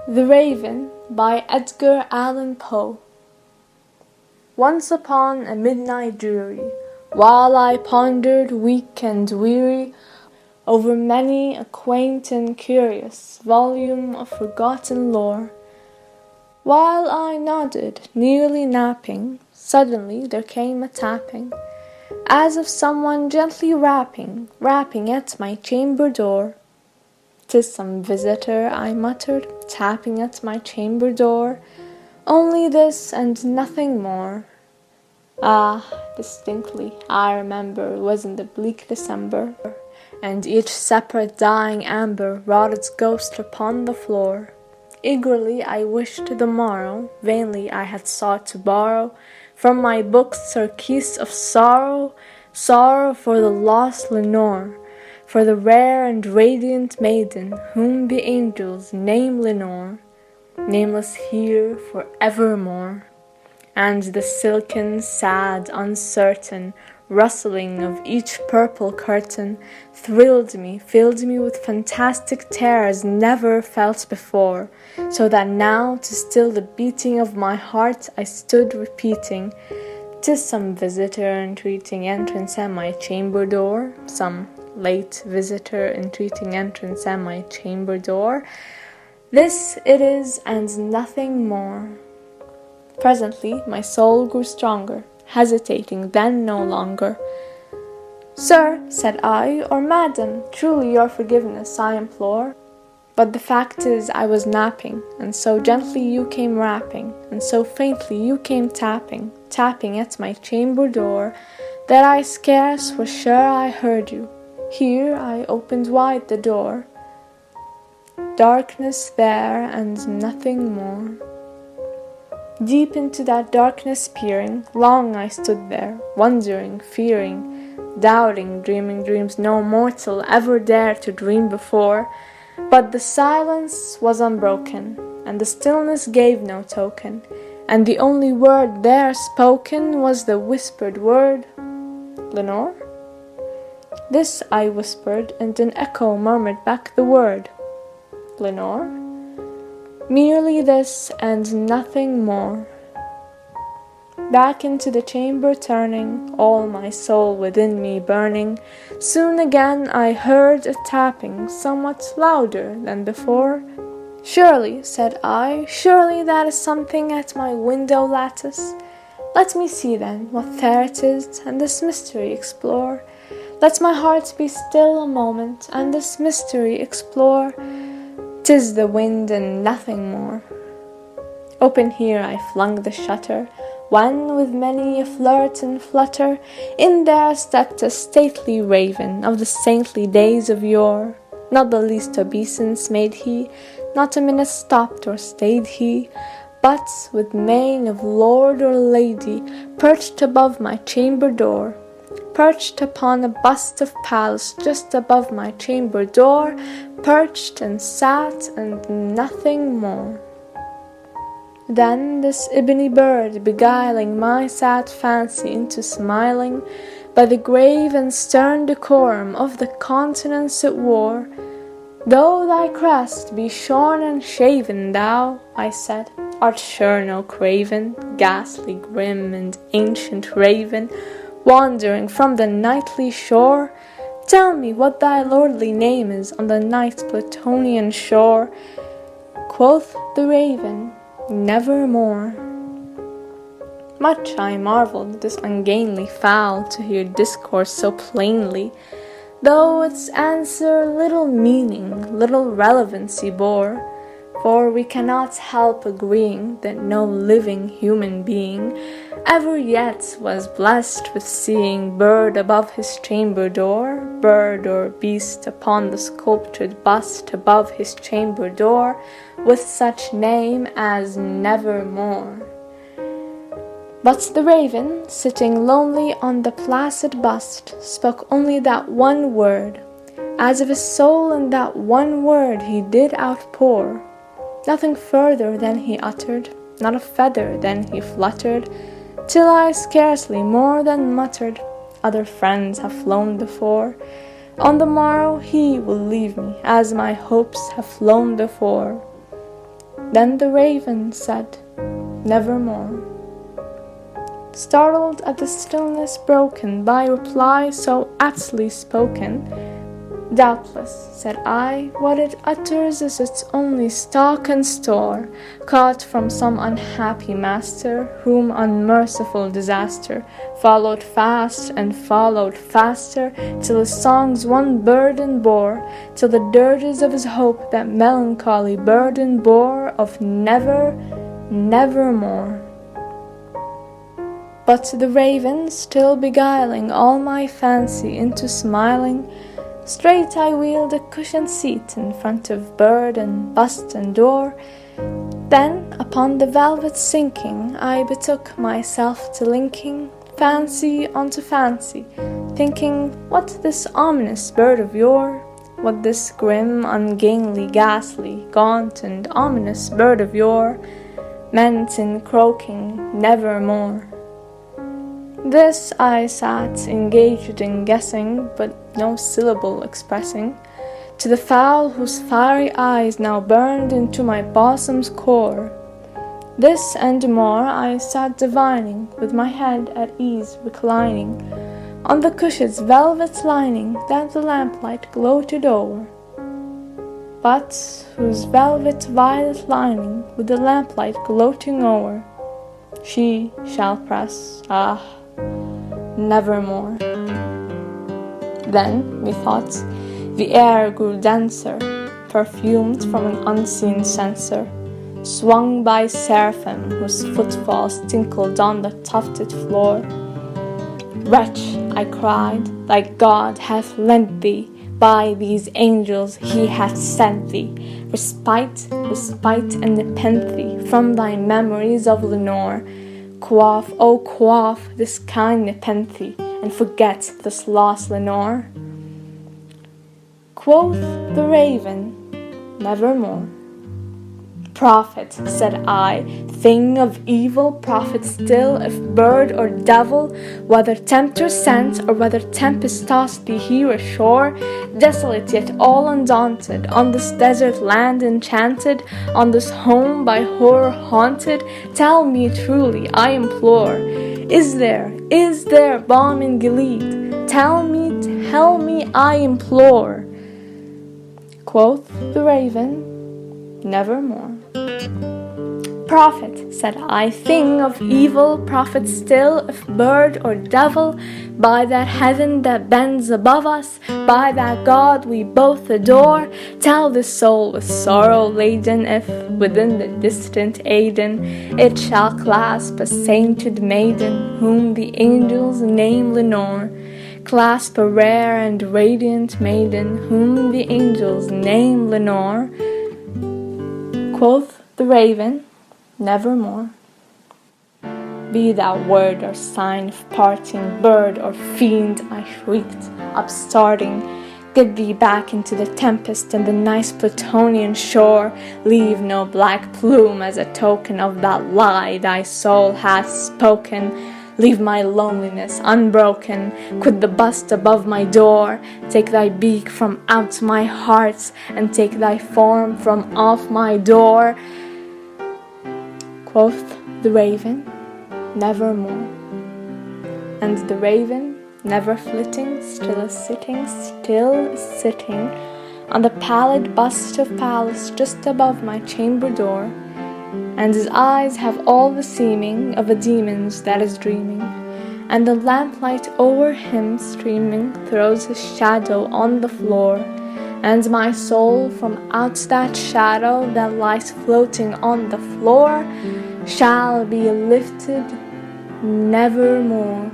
The Raven by Edgar Allan Poe. Once upon a midnight dreary, while I pondered weak and weary over many a quaint and curious volume of forgotten lore, while I nodded, nearly napping, suddenly there came a tapping, as of someone gently rapping at my chamber door. "'Tis some visitor," I muttered, tapping at my chamber door. "Only this and nothing more." Ah, distinctly I remember it was in the bleak December, and each separate dying amber wrought its ghost upon the floor. Eagerly I wished the morrow, vainly I had sought to borrow from my books surcease of sorrow, sorrow for the lost Lenore, for the rare and radiant maiden whom the angels name Lenore, nameless here for evermore. And the silken, sad, uncertain rustling of each purple curtain filled me with fantastic terrors never felt before, so that now to still the beating of my heart I stood repeating, "'Tis some visitor entreating entrance at my chamber door, some late visitor entreating entrance at my chamber door. This it is and nothing more." Presently my soul grew stronger, hesitating then no longer. "Sir," said I, "or madam, truly your forgiveness I implore. But the fact is I was napping, and so gently you came rapping, and so faintly you came tapping at my chamber door, that I scarce was sure I heard you. Here I opened wide the door. Darkness there and nothing more." Deep into that darkness peering, long I stood there, wondering, fearing, doubting, dreaming dreams no mortal ever dared to dream before. But the silence was unbroken, and the stillness gave no token, and the only word there spoken was the whispered word, "Lenore?" This I whispered, and an echo murmured back the word, "Lenore?" Merely this and nothing more. Back into the chamber turning, all my soul within me burning, soon again I heard a tapping somewhat louder than before. "Surely," said I, "surely that is something at my window lattice. Let me see then what there it is, and this mystery explore. Let my heart be still a moment, and this mystery explore. 'Tis the wind and nothing more." Open here I flung the shutter, when with many a flirt and flutter in there stepped a stately raven of the saintly days of yore. Not the least obeisance made he, not a minute stopped or stayed he, but with mien of lord or lady perched above my chamber door, perched upon a bust of Pallas just above my chamber door, perched and sat and nothing more. Then this ebony bird, beguiling my sad fancy into smiling, by the grave and stern decorum of the countenance it wore, "Though thy crest be shorn and shaven, thou," I said, "art sure no craven, ghastly, grim, and ancient raven, wandering from the nightly shore. Tell me what thy lordly name is on the night's Plutonian shore." Quoth the raven, "Nevermore." Much I marveled this ungainly fowl to hear discourse so plainly, though its answer little meaning, little relevancy bore. For we cannot help agreeing that no living human being ever yet was blessed with seeing bird above his chamber door, bird or beast upon the sculptured bust above his chamber door, with such name as Nevermore. But the raven, sitting lonely on the placid bust, spoke only that one word, as if his soul in that one word he did outpour. Nothing further than he uttered, not a feather than he fluttered, till I scarcely more than muttered, "Other friends have flown before. On the morrow he will leave me, as my hopes have flown before." Then the raven said, nevermore. Startled at the stillness broken by reply so aptly spoken, doubtless, said I, what it utters is its only stock and store, caught from some unhappy master, whom unmerciful disaster followed fast and followed faster, till his songs one burden bore, till the dirges of his hope that melancholy burden bore of nevermore. But the raven, still beguiling all my fancy into smiling, straight I wheeled a cushioned seat in front of bird and bust and door. Then, upon the velvet sinking, I betook myself to linking fancy onto fancy, thinking what this ominous bird of yore, what this grim, ungainly, ghastly, gaunt and ominous bird of yore meant in croaking nevermore. This I sat engaged in guessing, but no syllable expressing, to the fowl whose fiery eyes now burned into my bosom's core. This and more I sat divining, with my head at ease reclining, on the cushion's velvet lining that the lamplight gloated o'er, but whose velvet violet lining with the lamplight gloating o'er, she shall press, nevermore. Then, methought, the air grew denser, perfumed from an unseen censer, swung by seraphim whose footfalls tinkled on the tufted floor. Wretch, I cried, thy God hath lent thee, by these angels he hath sent thee, respite and nepenthe from thy memories of Lenore. Quaff, oh quaff this kind nepenthe, and forget this lost Lenore. Quoth the raven, nevermore. Prophet, said I, thing of evil, prophet still, if bird or devil, whether tempter sent, or whether tempest tossed thee here ashore, desolate yet all undaunted, on this desert land enchanted, on this home by horror haunted, tell me truly, I implore, is there balm in Gilead? Tell me, I implore. Quoth the raven, nevermore. Prophet, said I, thing of evil, prophet still, if bird or devil, by that heaven that bends above us, by that God we both adore, tell this soul with sorrow laden, if within the distant Aidenn it shall clasp a sainted maiden, whom the angels name Lenore, clasp a rare and radiant maiden, whom the angels name Lenore. Quoth the raven, nevermore. Be thou word or sign of parting, bird or fiend, I shrieked, upstarting, get thee back into the tempest and the nice Plutonian shore, leave no black plume as a token of that lie thy soul hath spoken, leave my loneliness unbroken, quit the bust above my door, take thy beak from out my heart, and take thy form from off my door. Quoth the raven, nevermore. And the raven, never flitting, still is sitting on the pallid bust of Pallas just above my chamber door, and his eyes have all the seeming of a demon's that is dreaming, and the lamplight o'er him streaming throws his shadow on the floor, and my soul from out that shadow that lies floating on the floor shall be lifted nevermore.